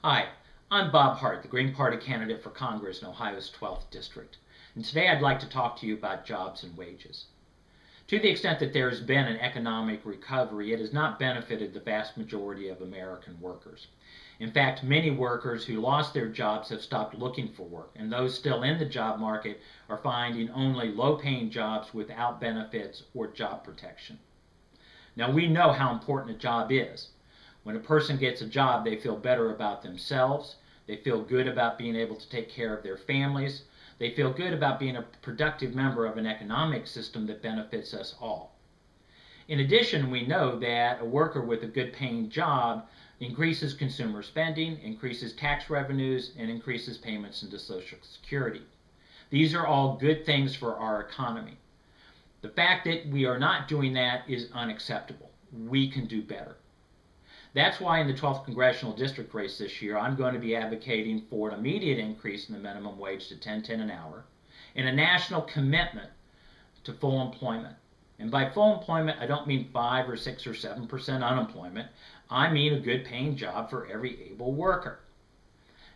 Hi, I'm Bob Hart, the Green Party candidate for Congress in Ohio's 12th District. And today I'd like to talk to you about jobs and wages. To the extent that there has been an economic recovery, it has not benefited the vast majority of American workers. In fact, many workers who lost their jobs have stopped looking for work, and those still in the job market are finding only low-paying jobs without benefits or job protection. Now, we know how important a job is. When a person gets a job, they feel better about themselves. They feel good about being able to take care of their families. They feel good about being a productive member of an economic system that benefits us all. In addition, we know that a worker with a good paying job increases consumer spending, increases tax revenues, and increases payments into Social Security. These are all good things for our economy. The fact that we are not doing that is unacceptable. We can do better. That's why in the 12th Congressional District race this year, I'm going to be advocating for an immediate increase in the minimum wage to $10.10 an hour and a national commitment to full employment. And by full employment, I don't mean 5 or 6 or 7% unemployment. I mean a good paying job for every able worker.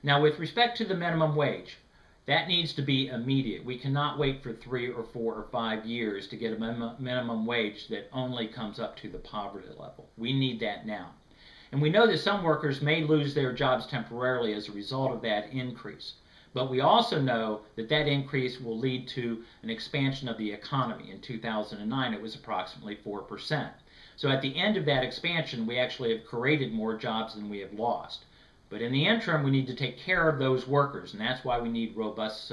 Now, with respect to the minimum wage, that needs to be immediate. We cannot wait for 3 or 4 or 5 years to get a minimum wage that only comes up to the poverty level. We need that now. And we know that some workers may lose their jobs temporarily as a result of that increase. But we also know that that increase will lead to an expansion of the economy. In 2009, it was approximately 4%. So at the end of that expansion, we actually have created more jobs than we have lost. But in the interim, we need to take care of those workers, and that's why we need robust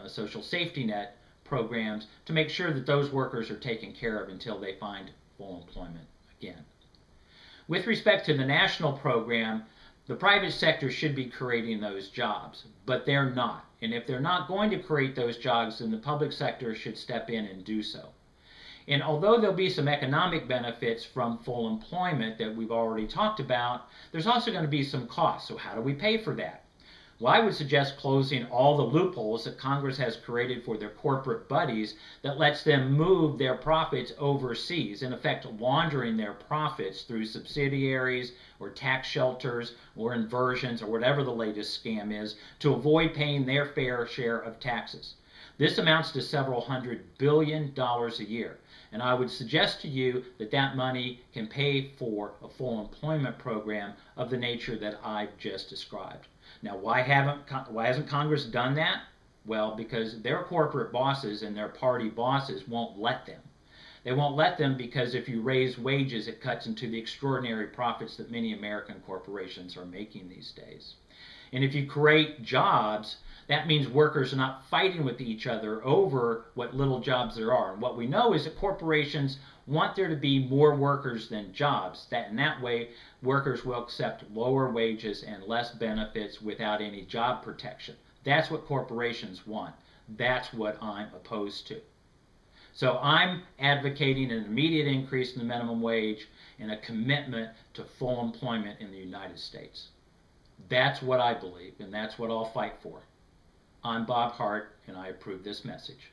social safety net programs to make sure that those workers are taken care of until they find full employment again. With respect to the national program, the private sector should be creating those jobs, but they're not. And if they're not going to create those jobs, then the public sector should step in and do so. And although there'll be some economic benefits from full employment that we've already talked about, there's also going to be some costs. So how do we pay for that? Well, I would suggest closing all the loopholes that Congress has created for their corporate buddies that lets them move their profits overseas, in effect laundering their profits through subsidiaries or tax shelters or inversions or whatever the latest scam is to avoid paying their fair share of taxes. This amounts to several $100 billion a year. And I would suggest to you that that money can pay for a full employment program of the nature that I've just described. Now, why hasn't Congress done that? Well, because their corporate bosses and their party bosses won't let them. They won't let them because if you raise wages, it cuts into the extraordinary profits that many American corporations are making these days. And if you create jobs, that means workers are not fighting with each other over what little jobs there are. And what we know is that corporations want there to be more workers than jobs. That in that way, workers will accept lower wages and less benefits without any job protection. That's what corporations want. That's what I'm opposed to. So I'm advocating an immediate increase in the minimum wage and a commitment to full employment in the United States. That's what I believe, and that's what I'll fight for. I'm Bob Hart, and I approve this message.